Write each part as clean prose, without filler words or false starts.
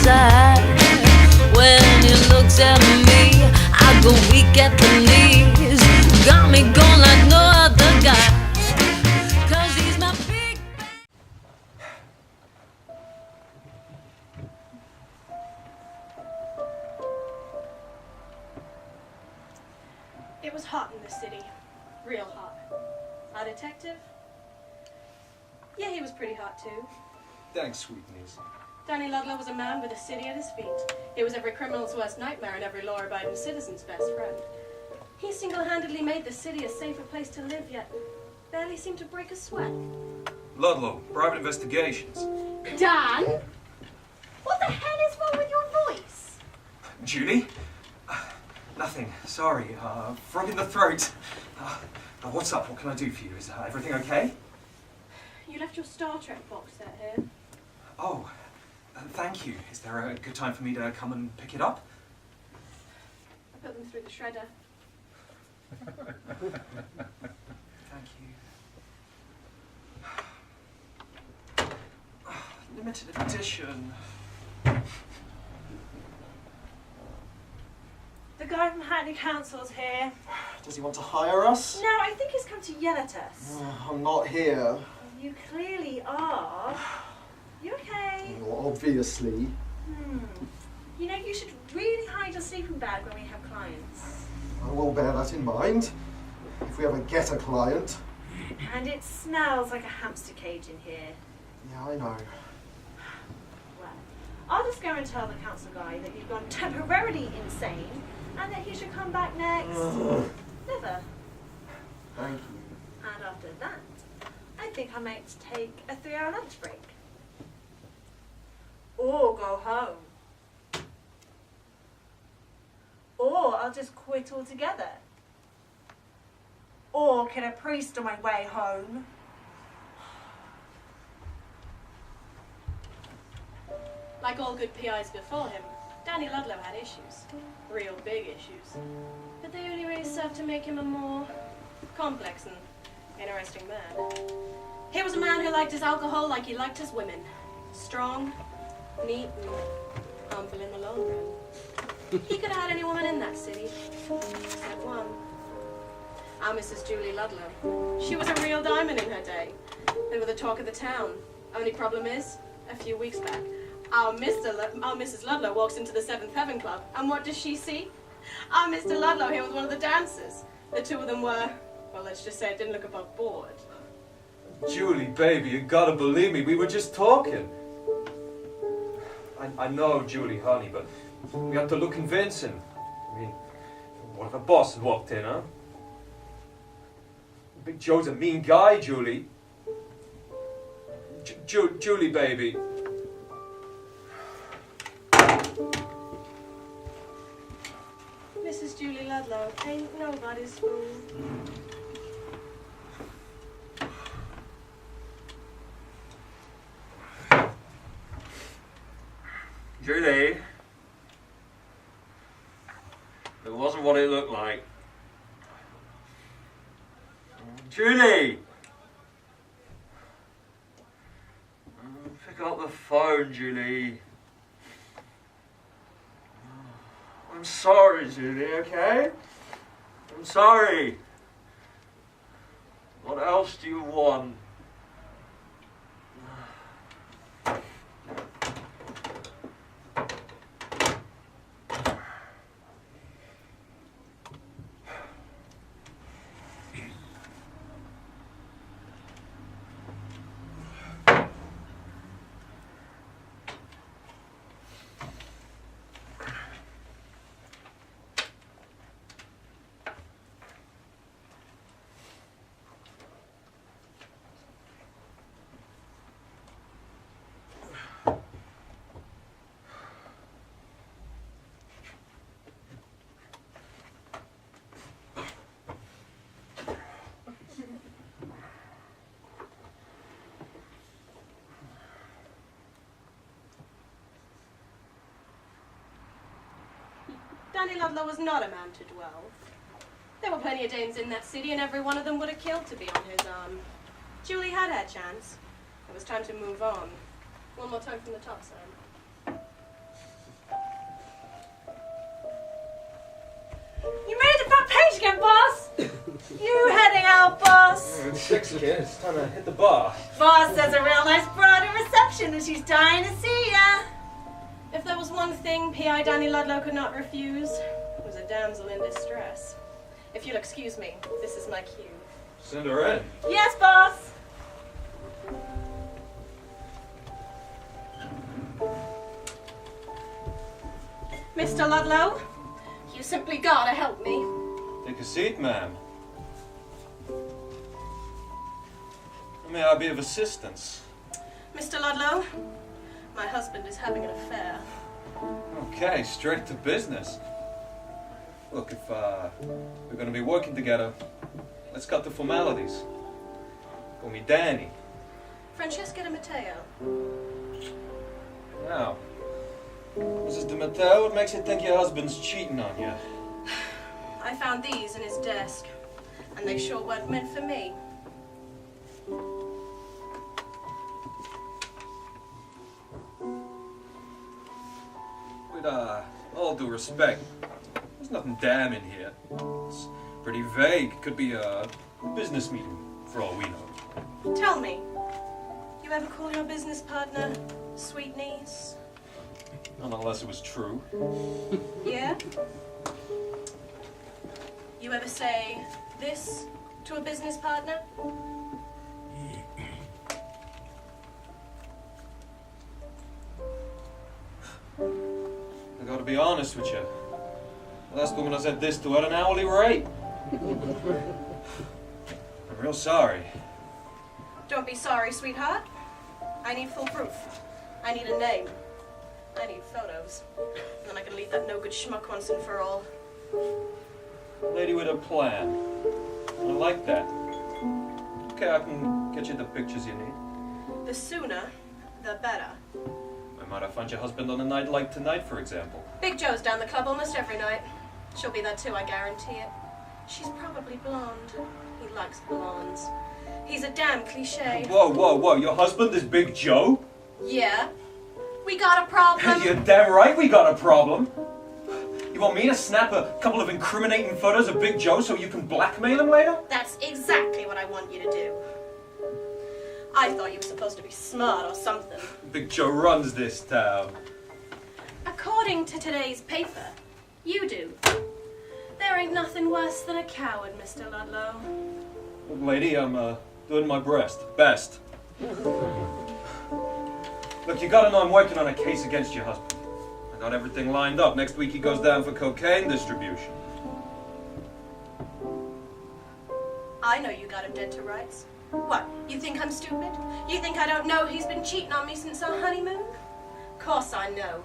inside. When he looks at me, I go weak at the knees. Got me going like no other guy, 'cause he's my big bang. It was hot in the city. Real hot. Our detective? Yeah, he was pretty hot too. Thanks, sweetness. Danny Ludlow was a man with a city at his feet. He was every criminal's worst nightmare and every law-abiding citizen's best friend. He single-handedly made the city a safer place to live, yet barely seemed to break a sweat. Ludlow, private investigations. Dan? What the hell is wrong with your voice? Julie? Nothing. Sorry. Frog in the throat. What's up? What can I do for you? Is everything okay? You left your Star Trek box set here. Oh, thank you. Is there a good time for me to come and pick it up? I put them through the shredder. Thank you. Limited edition. The guy from Hackney Council's here. Does he want to hire us? No, I think he's come to yell at us. I'm not here. You clearly are. You okay? Well, obviously. You know, you should really hide your sleeping bag when we have clients. I will bear that in mind. If we ever get a client. And it smells like a hamster cage in here. Yeah, I know. Well, I'll just go and tell the council guy that you've gone temporarily insane and that he should come back next. Never. Thank you. And after that, I think I might take a 3-hour lunch break. Or go home. Or I'll just quit altogether. Or kill a priest on my way home. Like all good PIs before him, Danny Ludlow had issues. Real big issues. But they only really served to make him a more complex and interesting man. He was a man who liked his alcohol like he liked his women. Strong, neat, and humble in the long run. He could have had any woman in that city, except one. Our Mrs. Julie Ludlow. She was a real diamond in her day. They were the talk of the town. Only problem is, a few weeks back, our Mrs. Ludlow walks into the 7th Heaven Club, and what does she see? Our Mr. Ludlow here with one of the dancers. The two of them were, well, let's just say it didn't look above board. Julie, baby, you gotta believe me. We were just talking. I know, Julie, honey, but we have to look convincing. I mean, what if a boss had walked in, huh? Big Joe's a mean guy, Julie. Julie, baby. Mrs. Julie Ludlow ain't nobody's fool. Julie, it wasn't what it looked like. Julie! Pick up the phone, Julie. I'm sorry, Julie, okay? I'm sorry. What else do you want? Danny Ludlow was not a man to dwell. There were plenty of dames in that city, and every one of them would have killed to be on his arm. Julie had her chance. It was time to move on. One more time from the top side. You made the front page again, boss! You heading out, boss? It's 6, kid. It's time to hit the bar. Boss has a real nice broad at reception and she's dying to see ya. If there was one thing P.I. Danny Ludlow could not refuse, it was a damsel in distress. If you'll excuse me, this is my cue. Send her in. Yes, boss! Mr. Ludlow, you simply gotta help me. Take a seat, ma'am. May I be of assistance? Mr. Ludlow, my husband is having an affair. Okay, straight to business. Look, if we're gonna be working together, let's cut the formalities. Call me Danny. Francesca de Matteo. Now, Mrs. de Matteo, what makes you think your husband's cheating on you? I found these in his desk, and they sure weren't meant for me. With all due respect, there's nothing damning here. It's pretty vague. Could be a business meeting, for all we know. Tell me, you ever call your business partner sweet niece? Not unless it was true. Yeah? You ever say this to a business partner? I gotta be honest with you. The last woman I said this to had an hourly rate. I'm real sorry. Don't be sorry, sweetheart. I need full proof. I need a name. I need photos. And then I can leave that no-good schmuck once and for all. Lady with a plan. I like that. Okay, I can get you the pictures you need. The sooner, the better. I might have found your husband on a night like tonight, for example. Big Joe's down the club almost every night. She'll be there too, I guarantee it. She's probably blonde. He likes blondes. He's a damn cliche. Whoa, whoa, whoa, your husband is Big Joe? Yeah? We got a problem. You're damn right we got a problem. You want me to snap a couple of incriminating photos of Big Joe so you can blackmail him later? That's exactly what I want you to do. I thought you were supposed to be smart or something. Big Joe runs this town. According to today's paper, you do. There ain't nothing worse than a coward, Mr. Ludlow. Look, lady, I'm doing my best. Look, you gotta know I'm working on a case against your husband. I got everything lined up. Next week he goes down for cocaine distribution. I know you got him dead to rights. What, you think I'm stupid? You think I don't know he's been cheating on me since our honeymoon? Course I know.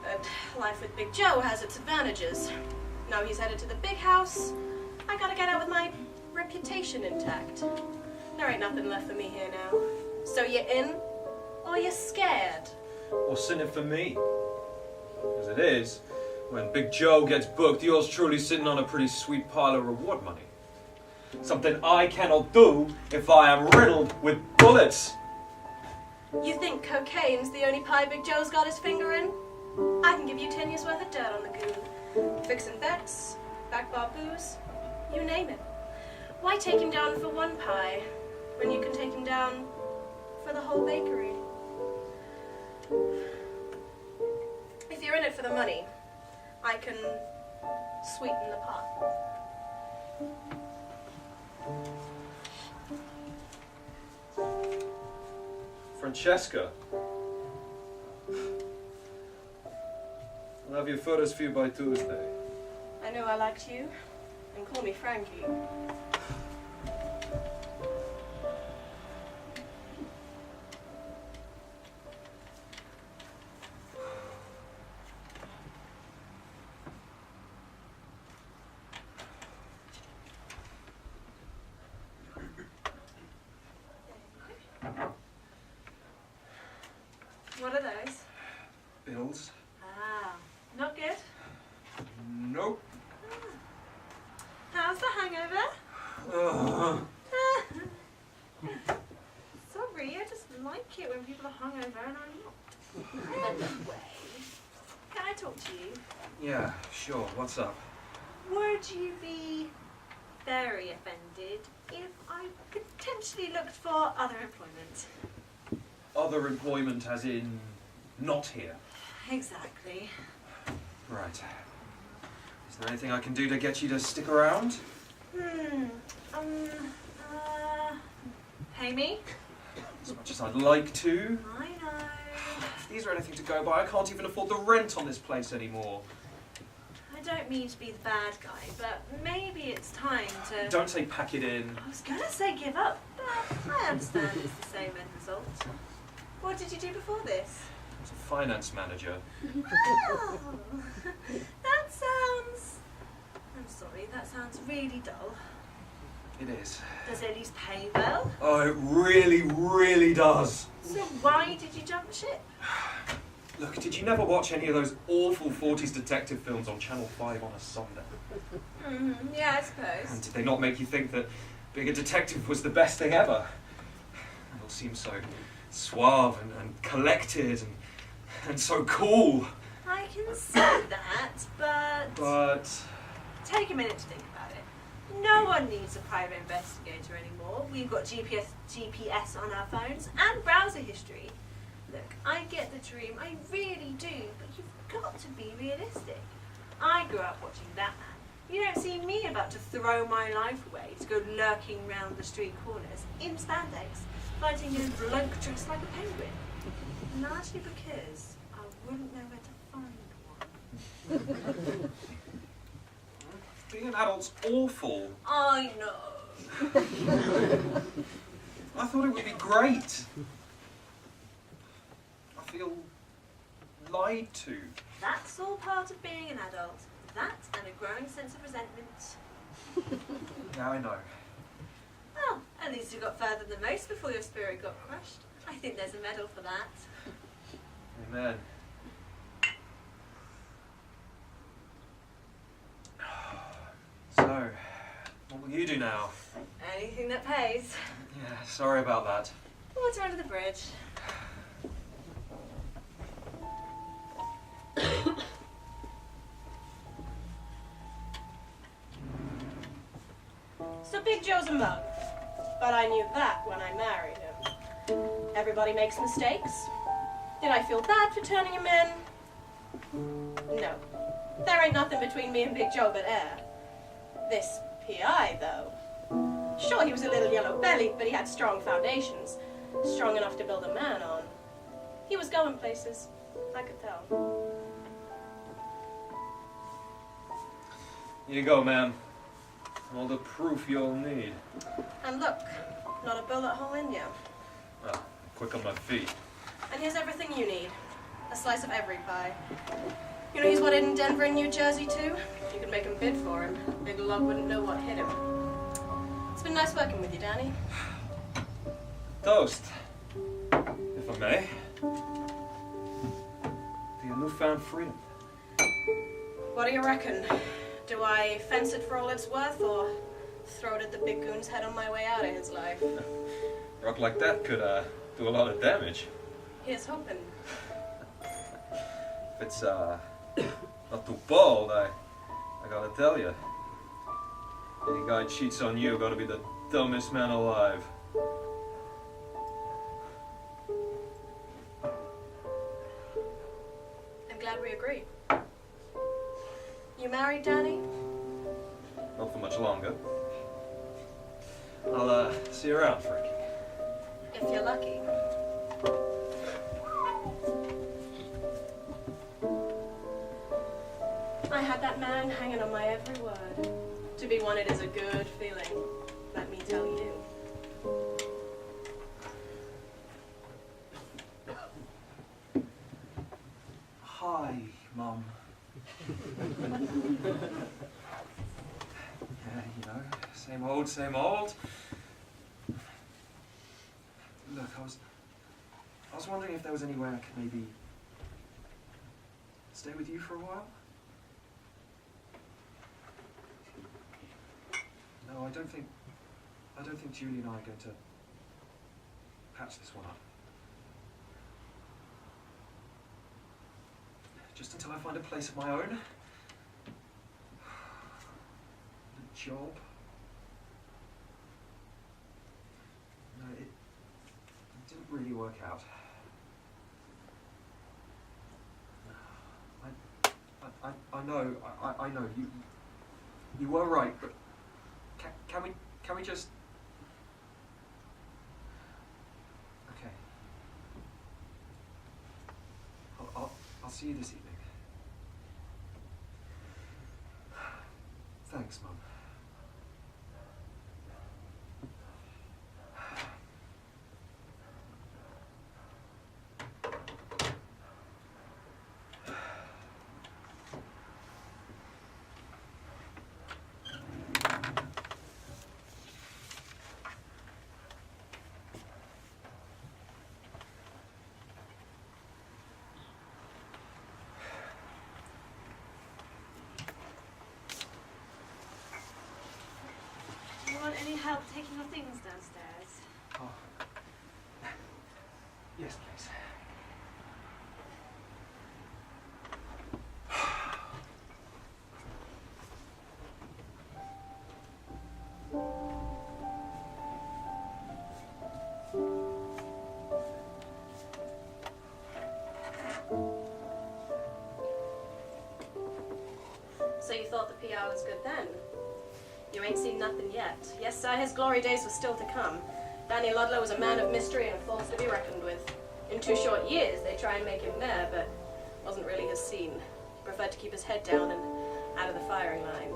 But life with Big Joe has its advantages. Now he's headed to the big house. I gotta get out with my reputation intact. There ain't nothing left for me here now. So you in? Or you scared? What's in it for me? As it is, when Big Joe gets booked, yours truly sitting on a pretty sweet pile of reward money. Something I cannot do if I am riddled with bullets. You think cocaine's the only pie Big Joe's got his finger in? I can give you 10 years worth of dirt on the goon. Fixing bets, back bar booze, you name it. Why take him down for one pie when you can take him down for the whole bakery? If you're in it for the money, I can sweeten the pot. Francesca. I'll have your photos for you by Tuesday. I know I liked you, and call me Frankie. What are those? Bills? Ah, not good. Nope. How's the hangover? Sorry, I just like it when people are hungover and I'm not. Anyway, can I talk to you? Yeah, sure. What's up? would you be very offended if I potentially looked for other employment? Other employment as in not here? Exactly. Right. Is there anything I can do to get you to stick around? Pay me? As much as I'd like to. I know. If these are anything to go by, I can't even afford the rent on this place anymore. I don't mean to be the bad guy, but maybe it's time to... Don't say pack it in. I was gonna say give up, but I understand it's the same end result. What did you do before this? As a finance manager. Oh, that sounds... I'm sorry, that sounds really dull. It is. Does it at least pay well? Oh, it really, really does. So why did you jump ship? Look, did you never watch any of those awful 40s detective films on Channel 5 on a Sunday? Yeah, I suppose. And did they not make you think that being a detective was the best thing ever? It all seems so suave and collected and so cool. I can see that, But... take a minute to think about it. No one needs a private investigator anymore. We've got GPS on our phones and browser history. Look, I get the dream, I really do, but you've got to be realistic. I grew up watching that man. You don't see me about to throw my life away to go lurking round the street corners in spandex, fighting in a bloke dressed like a penguin. Largely because I wouldn't know where to find one. Being an adult's awful. I know. I thought it would be great. I feel lied to. That's all part of being an adult. That and a growing sense of resentment. Now I know. Well, at least you got further than most before your spirit got crushed. I think there's a medal for that. Amen. So, what will you do now? Anything that pays. Yeah, sorry about that. Water under the bridge. So Big Joe's a mug, but I knew that when I married him. Everybody makes mistakes. Did I feel bad for turning him in? No. There ain't nothing between me and Big Joe but air. This PI, though. Sure, he was a little yellow-bellied, but he had strong foundations. Strong enough to build a man on. He was going places. I could tell. Here you go, ma'am. All the proof you'll need. And look, not a bullet hole in you. Ah, quick on my feet. And here's everything you need. A slice of every pie. You know he's wanted in Denver and New Jersey, too? You could make him bid for him. Big Lug wouldn't know what hit him. It's been nice working with you, Danny. Toast, if I may. To your newfound freedom. What do you reckon? Do I fence it for all it's worth, or throw it at the big goon's head on my way out of his life? Rock like that could do a lot of damage. Here's hoping. If it's not too bold, I gotta tell you. Any guy cheats on you, gotta be the dumbest man alive. I'm glad we agree. You married, Danny? Not for much longer. I'll see you around, Frankie. If you're lucky. I had that man hanging on my every word. To be wanted is a good feeling, let me tell you. Hi, Mum. Yeah, you know, same old, same old. Look, I was wondering if there was any way I could maybe stay with you for a while. No, I don't think Julie and I are going to patch this one up. Just until I find a place of my own. job. No, it didn't really work out. I know, I know, you were right, but can we just... Okay. I'll see you this evening. Thanks, Mum. Do you want any help taking your things downstairs? Oh. Yes, please. So you thought the PR was good then? You ain't seen nothing yet. Yes, sir, his glory days were still to come. Danny Ludlow was a man of mystery and a force to be reckoned with. In 2 short years, they try and make him mayor, but wasn't really his scene. He preferred to keep his head down and out of the firing line.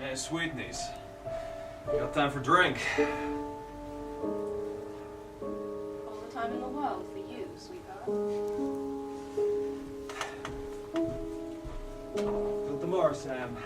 Yeah, sweetnies. You got time for drink? All the time in the world for you, sweetheart. Till tomorrow, Sam.